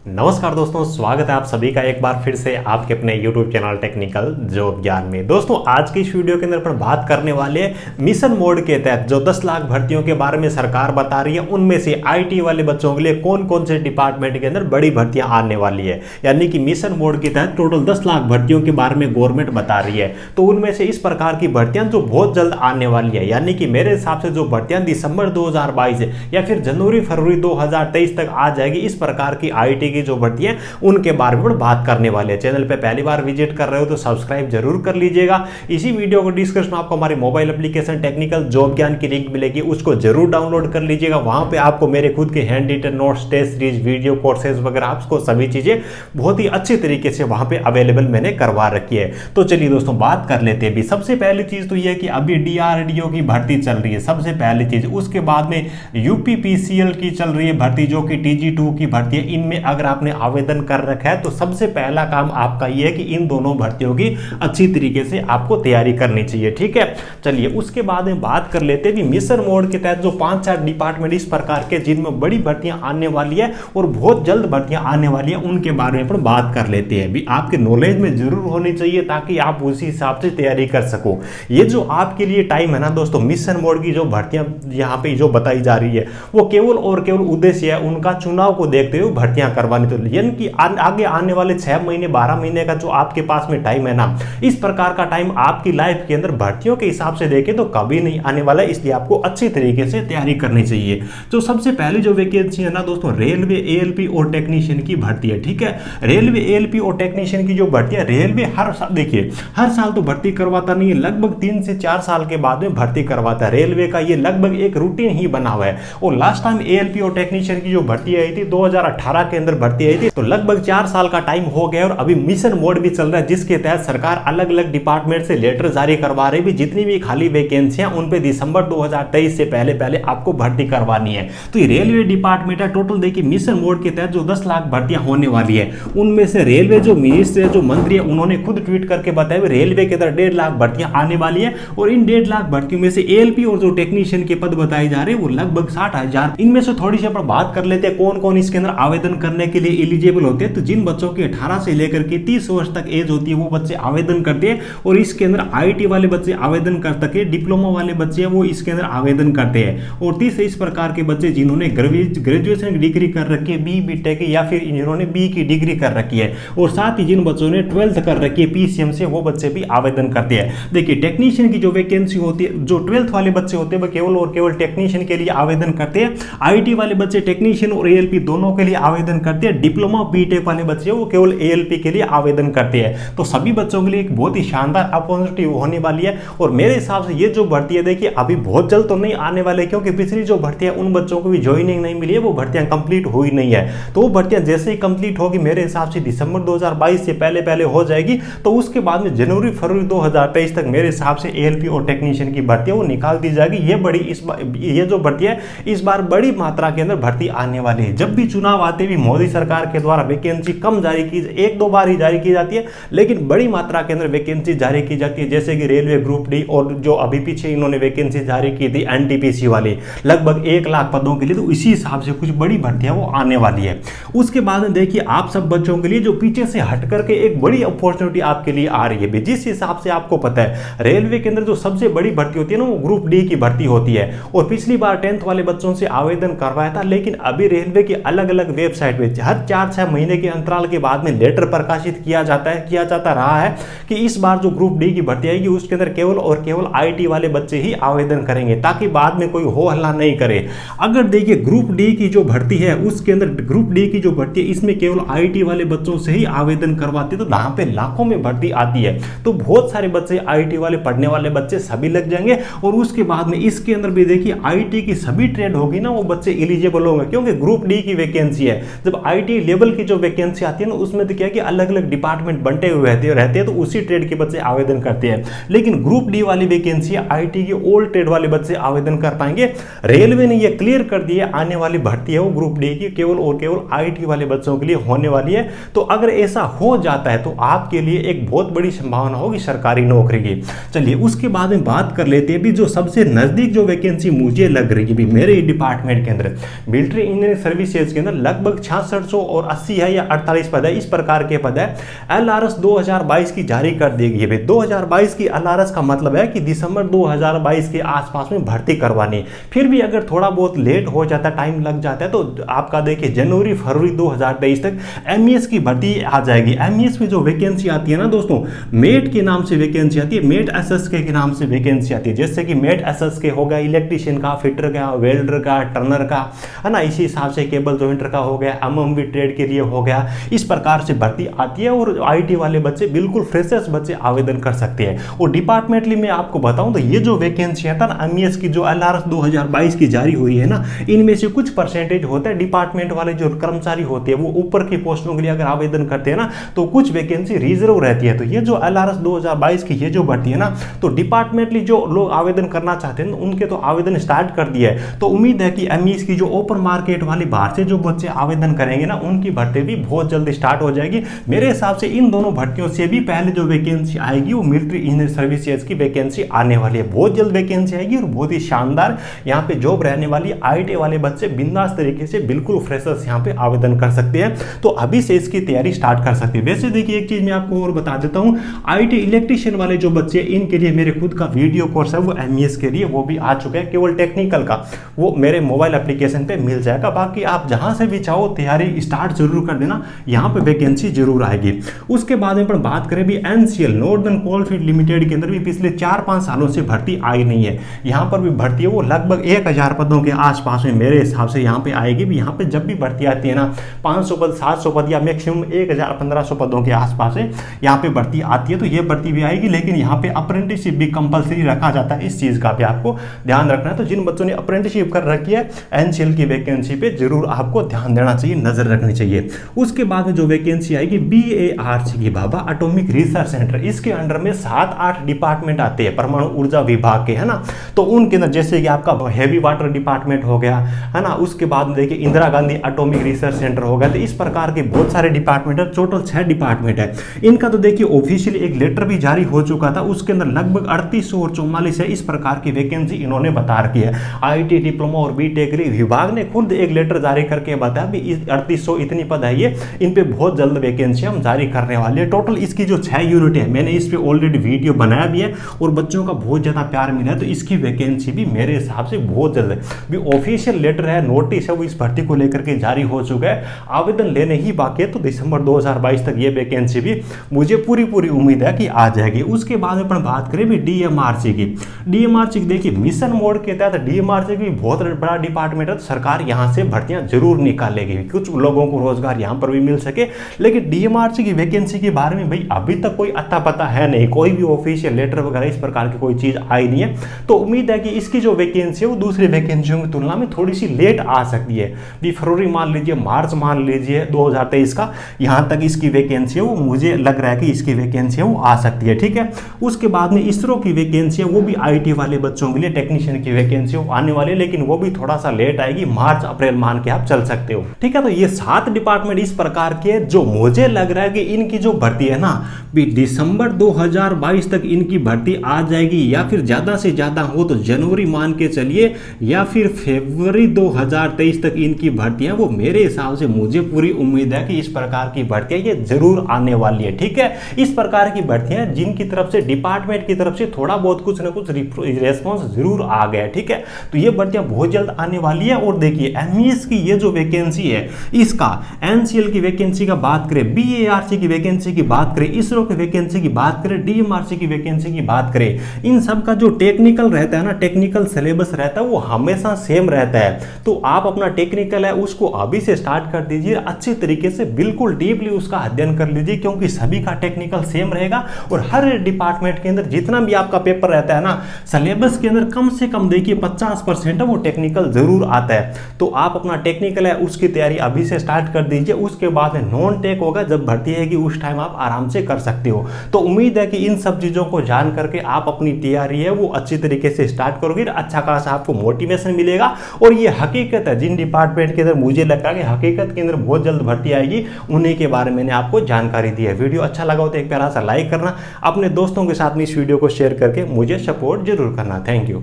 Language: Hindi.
नमस्कार दोस्तों, स्वागत है आप सभी का एक बार फिर से आपके अपने YouTube चैनल टेक्निकल जॉब ज्ञान में। दोस्तों आज की इस वीडियो के अंदर अपन बात करने वाले हैं मिशन मोड के तहत जो 10 लाख भर्तियों के बारे में सरकार बता रही है, उनमें से आईटी वाले बच्चों के लिए कौन कौन से डिपार्टमेंट के अंदर बड़ी भर्तियां आने वाली है। यानी कि मिशन मोड के तहत टोटल 10 लाख भर्तियों के बारे में गवर्नमेंट बता रही है। तो उनमें से इस प्रकार की भर्तियां जो बहुत जल्द आने वाली है, यानी कि मेरे हिसाब से जो भर्तियां दिसंबर 2022 या फिर जनवरी फरवरी 2023 तक आ जाएगी, इस प्रकार की आईटी की जो भर्तियां उनके बारे में बात करने वाले हैं। चैनल पे पहली बार विजिट कर रहे हो तो सब्सक्राइब जरूर कर लीजिएगा। इसी वीडियो को डिस्क्रिप्शन में आपको हमारे मोबाइल एप्लीकेशन टेक्निकल जॉब ज्ञान की लिंक मिलेगी, उसको जरूर डाउनलोड कर लीजिएगा। वहां पे आपको मेरे खुद के hand written notes, test series, video courses वगैरह आपको सभी चीजें बहुत ही अच्छी तरीके से वहां पे अवेलेबल मैंने करवा रखी है। तो चलिए दोस्तों बात कर लेते हैं। सबसे पहली चीज तो यह कि अभी डीआरडीओ की भर्ती चल रही है, सबसे पहली चीज। उसके बाद में यूपीपीसीएल की चल रही है भर्ती, जो कि टीजी2 की भर्ती है। इनमें अगर आपने आवेदन कर रखा है तो सबसे पहला काम आपका यह है कि इन दोनों भर्तियों की अच्छी तरीके से आपको तैयारी करनी चाहिए, ठीक है। चलिए उसके बाद में बात कर लेते हैं मिशन मोड के तहत जो 5-4 डिपार्टमेंट इस प्रकार के जिनमें बड़ी भर्तियां आने वाली है और बहुत जल्द भर्तियां आने वाली है, उनके बारे में अपन बात कर लेते हैं। भी आपके नॉलेज में जरूर होनी चाहिए ताकि आप उसी हिसाब से तैयारी कर सको। ये जो आपके लिए टाइम है ना दोस्तों, मिशन मोड की जो भर्तियां यहाँ पे जो बताई जा रही है वो केवल और केवल उद्देश्य है उनका चुनाव को देखते हुए भर्तियां करवानी। तो यानी कि आगे आने वाले 6 महीने 12 महीने का जो आपके पास में टाइम है ना, इस प्रकार का टाइम आपकी लाइफ के अंदर भर्तियों के हिसाब से देखें तो कभी नहीं आने वाला है। इसलिए आपको अच्छी तरीके से तैयारी करनी चाहिए। तो सबसे पहले जो वैकेंसी है ना दोस्तों, रेलवे एएलपी और टेक्नीशियन की भर्ती है, ठीक है। रेलवे एएलपी और टेक्नीशियन की जो भर्ती है, रेलवे हर साल, देखिए हर साल तो भर्ती करवाता नहीं है, लगभग 3 से 4 साल के बाद में भर्ती करवाता है। रेलवे का ये लगभग एक रूटीन ही बना हुआ है। और लास्ट टाइम एएलपी और टेक्नीशियन की जो भर्ती आई थी 2018 के अंदर भर्ती आई थी, तो लगभग 4 साल का टाइम हो गया और अभी मिशन मोड भी चल रहा है, जिसके तहत सरकार अलग अलग डिपार्टमेंट से लेटर जारी करवा रही है। जितनी भी खाली वैकेंसियां उन पे दिसंबर 2023 से पहले पहले आपको भर्ती करवानी है। तो ये रेलवे डिपार्टमेंट है। टोटल देखिए मिशन मोड के तहत जो 10 लाख भर्तियां होने वाली है, उनमें से रेलवे जो मिनिस्टर जो मंत्री है उन्होंने खुद ट्वीट करके बताया रेलवे के अंदर 1.5 लाख भर्तियां आने वाली है। और इन 1.5 लाख भर्तियों में से एएलपी और जो टेक्नीशियन के पद बताए जा रहे हैं वो लगभग 60,000। इनमें से थोड़ी सी अपन बात कर लेते हैं कौन कौन इसके अंदर आवेदन करने के लिए एलिजिबल होते हैं। तो जिन बच्चों की 18 से लेकर के 30 वर्ष तक एज होती है वो बच्चे आवेदन करते हैं। और इसके अंदर आईटी वाले बच्चे आवेदन कर सके, डिप्लोमा वाले बच्चे हैं वो इसके अंदर आवेदन करते हैं। और तीसरे इस प्रकार के बच्चे जिन्होंने ग्रेजुएशन की डिग्री कर रखी है, बीटेक या फिर जिन्होंने बी की डिग्री कर रखी है, और साथ ही जिन बच्चों ने 12th कर रखी है पीसीएम से, वो बच्चे भी आवेदन करते हैं। देखिए टेक्नीशियन की जो वैकेंसी होती है, जो 12th वाले बच्चे होते हैं वो केवल और केवल टेक्नीशियन के लिए आवेदन करते हैं। आईटी वाले बच्चे टेक्नीशियन और एएलपी दोनों के लिए आवेदन करते हैं। डिप्लोमा बीटेक वाले बच्चे वो केवल एएलपी के लिए आवेदन करते हैं। तो सभी बच्चों के लिए एक बहुत ही शानदार अपॉर्चुनिटी होने वाली है। और मेरे हिसाब से ये जो भर्ती है देखिए अभी बहुत जल्द तो नहीं आने वाले, क्योंकि पिछली जो भर्ती है उन बच्चों को भी ज्वाइनिंग नहीं मिली है, वो भर्तियां कंप्लीट हुई नहीं है। तो वो भर्तियां जैसे ही कंप्लीट होगी मेरे हिसाब से दिसंबर 2022 से पहले पहले हो जाएगी। तो उसके बाद में जनवरी फरवरी 2023 तक मेरे हिसाब से एएलपी और टेक्नीशियन की भर्ती वो निकाल दी जाएगी। ये जो भर्ती है इस बार बड़ी मात्रा के अंदर भर्ती आने वाली है। जब भी चुनाव आते भी मोदी सरकार के द्वारा वैकेंसी कम जारी की, 1-2 बार ही जारी की जाती है, लेकिन बड़ी मात्रा के अंदर वैकेंसी जारी की जाती है। जैसे कि रेलवे ग्रुप डी और जो अभी पीछे इन्होंने वैकेंसी जारी की थी एनटीपीसी वाली, लगभग 1 लाख पदों के लिए। तो इसी हिसाब से कुछ बड़ी भर्तियां वो आने वाली है। उसके बाद में देखिए आप सब बच्चों के लिए जो पीछे से हट करके एक बड़ी अपॉर्चुनिटी आपके लिए आ रही है। जिस हिसाब से आपको पता है रेलवे के अंदर जो सबसे बड़ी भर्ती होती है ना वो ग्रुप डी की भर्ती होती है। और पिछली बार 10th वाले बच्चों से आवेदन करवाया था, लेकिन अभी रेलवे की अलग अलग वेबसाइट पे हर 4-6 महीने के अंतराल के बाद में लेटर प्रकाशित किया जाता रहा है कि इस बार जो ग्रुप डी की भर्ती आएगी उसके अंदर केवल और केवल आईटी वाले बच्चे ही आवेदन करेंगे, ताकि बाद में कोई हो हल्ला नहीं करे। अगर देखिए ग्रुप डी की जो भर्ती है उसके अंदर ग्रुप डी की जो भर्ती है इसमें केवल आईटी वाले बच्चों से ही आवेदन करवाते, तो यहाँ पे लाखों में भर्ती आती है। तो बहुत सारे बच्चे आईटी वाले पढ़ने वाले बच्चे सभी लग जाएंगे। और उसके बाद में इसके अंदर भी देखिए आईटी की सभी ट्रेड होगी ना वो बच्चे एलिजिबल होंगे, क्योंकि ग्रुप डी की वैकेंसी है। जब आईटी लेवल की जो वैकेंसी आती है ना उसमें तो क्या है कि अलग अलग डिपार्टमेंट बंटे हुए रहते हैं, तो उसी ट्रेड के बच्चे आवेदन करते हैं। लेकिन ग्रुप डी वाली वैकेंसी आईटी के ऑल ट्रेड वाले बच्चे आवेदन कर पाएंगे। रेलवे ने यह क्लियर कर दिया आने वाली भर्ती है वो ग्रुप डी की केवल और केवल आईटी वाले बच्चों के लिए होने वाली है। तो अगर ऐसा हो जाता है तो आपके लिए एक बहुत बड़ी संभावना होगी सरकारी नौकरी की। चलिए उसके बाद में बात कर लेते हैं भी जो सबसे नजदीक जो वैकेंसी मुझे लग रही है भी मेरे डिपार्टमेंट के अंदर मिलिट्री इंजीनियरिंग सर्विसेज के अंदर लगभग 6600 और 80 है या 48 पद है, इस प्रकार के पद है। LRS 2022 की जारी कर दी गई है। 2022 की LRS का मतलब है कि दिसंबर 2022 के आसपास में भर्ती करवानी। फिर भी अगर थोड़ा बहुत लेट हो जाता है, टाइम लग जाता है, तो आपका देखिए जनवरी फरवरी 2023 तक MES की भर्ती आ जाएगी। MES में जो वैकेंसी आती है ना दोस्तों, मेट के नाम से वैकेंसी आती है, मेट SSK के नाम से वैकेंसी आती है। जैसे कि मेट SSK हो गया इलेक्ट्रीशियन का, फिटर का, वेल्डर का, टर्नर का, है ना, इसी हिसाब से केबल जॉइंटर का हो गया, MMV ट्रेड के लिए हो गया। इस प्रकार से भर्ती आती है और IT वाले बच्चे, बिल्कुल फ्रेशर्स बच्चे आवेदन कर सकते हैं। और डिपार्टमेंटली मैं आपको बताऊं तो ये जो वैकेंसी है ना MES की, जो LRS 2022 की जारी हुई है ना, इनमें से कुछ परसेंटेज होता है डिपार्टमेंट वाले जो कर्मचारी होते हैं वो ऊपर की पोस्टों के लिए अगर आवेदन करते हैं ना, तो कुछ वैकेंसी रिजर्व रहती है। तो ये जो LRS 2022 की ये जो भर्ती है ना, तो डिपार्टमेंटली जो लोग आवेदन करना चाहते हैं उनके तो आवेदन स्टार्ट कर दिया है। तो उम्मीद है कि MES की जो ओपन मार्केट वाली बाहर से जो बच्चे आवेदन करेंगे ना, उनकी भर्ती भी बहुत जल्दी स्टार्ट हो जाएगी। मेरे हिसाब से इन दोनों भर्तियों से भी पहले जो वैकेंसी आएगी वो मिलिट्री इंजीनियर सर्विसेज की वैकेंसी आने वाली है। बहुत जल्द वैकेंसी आएगी और बहुत ही शानदार यहाँ पे जॉब रहने वाली। IT वाले बच्चे बिंदास तरीके से बिल्कुल फ्रेशर्स यहाँ पे आवेदन कर सकते हैं, तो अभी से इसकी तैयारी स्टार्ट कर सकते हैं। वैसे देखिए एक चीज मैं आपको और बता देता हूँ, IT इलेक्ट्रीशियन वाले जो बच्चे, इनके लिए मेरे खुद का वीडियो कोर्स है वो MES के लिए, वो भी आ चुका है, केवल टेक्निकल का, वो मेरे मोबाइल एप्लीकेशन पे मिल जाएगा। बाकी आप जहां से भी चाहो तैयारी स्टार्ट जरूर कर देना, यहाँ पे वैकेंसी जरूर आएगी। उसके बाद में अपन बात करें भी NCL नॉर्दर्न कोलफील्ड लिमिटेड के अंदर भी पिछले 4-5 सालों से भर्ती आई नहीं है। यहाँ पर भी भर्ती है वो लगभग 1000 पदों के आसपास में मेरे हिसाब से यहाँ पे आएगी भी। यहाँ पे जब भी भर्ती आती है ना, 500 पद 700 पद या मैक्सिमम 1000-1500 पदों के आसपास है यहाँ पे भर्ती आती है, तो ये भर्ती भी आएगी। लेकिन यहाँ पे अप्रेंटिसशिप भी कंपलसरी रखा जाता है, इस चीज का भी आपको ध्यान रखना है। तो जिन बच्चों ने अप्रेंटिसशिप कर रखी है, NCL की वैकेंसी पे जरूर आपको ध्यान देना चाहिए, नजर रखनी चाहिए। उसके बाद में जो वैकेंसी आएगी BARC की, भाभा एटॉमिक रिसर्च सेंटर, इसके अंडर में 7-8 डिपार्टमेंट आते हैं परमाणु ऊर्जा विभाग के, है ना। तो उनके अंदर जैसे कि आपका हैवी वाटर डिपार्टमेंट हो गया, है ना, उसके बाद में देखिए Indira Gandhi atomic research centre हो गया। तो इस प्रकार के बहुत सारे डिपार्टमेंट है, टोटल 6 डिपार्टमेंट है। इनका तो देखिए ऑफिशियली एक लेटर भी जारी हो चुका था, उसके अंदर लगभग 3800 और 44 है, इस प्रकार की वैकेंसी इन्होंने बता रखी है। IT डिप्लोमा और BTech विभाग ने खुद एक लेटर जारी करके बताया भी 3800 इतनी पद है ये, इन पे बहुत जल्द वैकेंसी हम जारी करने वाले हैं। टोटल इसकी जो 6 यूनिट है, मैंने इस पे ऑलरेडी वीडियो बनाया भी है और बच्चों का बहुत ज्यादा प्यार मिला है, तो इसकी वैकेंसी भी मेरे हिसाब से बहुत जल्द है। भी ऑफिशियल लेटर है, नोटिस है, वो इस भर्ती को लेकर के जारी हो चुका है, आवेदन लेने ही बाकी है। तो दिसंबर 2022 तक ये वैकेंसी भी मुझे पूरी उम्मीद है कि आ जाएगी। उसके बाद अपन बात करें भी DMRC की। DMRC देखिए मिशन मोड के तहत DMRC भी बहुत बड़ा डिपार्टमेंट है, तो सरकार यहाँ से भर्तियां जरूर निकालेगी, कुछ लोगों को रोजगार यहाँ पर भी मिल सके। लेकिन DMRC की वैकेंसी के बारे में भाई अभी तक कोई अता पता है नहीं, कोई भी ऑफिशियल लेटर वगैरह इस प्रकार की कोई चीज आई नहीं है। तो उम्मीद है कि इसकी जो वैकेंसी है वो दूसरी वैकेंसियों की तुलना में थोड़ी सी लेट आ सकती है। भी फरवरी मान लीजिए, मार्च मान लीजिए 2023 का, यहाँ तक इसकी वैकेंसी है वो मुझे लग रहा है कि इसकी वैकेंसी है वो आ सकती है, ठीक है। उसके बाद में इसरो की वैकेंसी है, वो भी IT वाले बच्चों के लिए टेक्नीशियन की वैकेंसी वो आने वाली है, लेकिन वो भी थोड़ा सा लेट आएगी, मार्च अप्रैल मान के आप चल सकते हो, ठीक है। तो ये 7 डिपार्टमेंट इस प्रकार के जो मुझे लग रहा है कि इनकी जो भर्ती है ना, भी दिसंबर 2022 तक इनकी भर्ती आ जाएगी, या फिर ज्यादा से ज्यादा हो तो जनवरी मान के चलिए, या फिर फरवरी 2023 तक इनकी भर्तियां, वो मेरे हिसाब से मुझे पूरी उम्मीद है कि इस प्रकार की भर्तियां ये जरूर आने वाली है, ठीक है। इस प्रकार की भर्तियां जिनकी तरफ से, डिपार्टमेंट की तरफ से थोड़ा बहुत कुछ ना कुछ रेस्पॉन्स जरूर आ गया, ठीक है। तो ये भर्तियां बहुत जल्द आने वाली है। और देखिए MES की ये जो वैकेंसी है, इसका NCL की वैकेंसी का बात करें, BARC की वैकेंसी की बात करें, इसरो की वैकेंसी की बात करें, DMRC की वैकेंसी की बात करें, इन सब का जो टेक्निकल रहता है ना, टेक्निकल सिलेबस रहता है वो हमेशा सेम रहता है। तो आप अपना टेक्निकल है उसको अभी से स्टार्ट कर दीजिए, अच्छी तरीके से बिल्कुल डीपली उसका अध्ययन कर लीजिए, क्योंकि सभी का टेक्निकल सेम रहेगा। और हर डिपार्टमेंट के अंदर जितना भी आपका पेपर रहता है ना, सिलेबस के अंदर कम से कम देखिए 50% है वो टेक्निकल जरूर आता है। तो आप अपना टेक्निकल है उसकी तैयारी अभी से स्टार्ट कर दीजिए। उसके बाद में नॉन टेक होगा, जब भर्ती आएगी उस टाइम आप आराम से कर सकते हो। तो उम्मीद है कि इन सब चीजों को जान करके आप अपनी तैयारी है वो अच्छी तरीके से स्टार्ट करोगे, अच्छा खासा आपको मोटिवेशन मिलेगा। और ये हकीकत है, जिन डिपार्टमेंट के अंदर मुझे लगता है कि हकीकत के अंदर बहुत जल्द भर्ती आएगी, उन्हीं के बारे में मैंने आपको जानकारी दी है। वीडियो अच्छा लगा हो तो एक प्यारा सा लाइक करना, अपने दोस्तों के साथ में इस वीडियो को शेयर करके मुझे सपोर्ट जरूर करना। Thank you.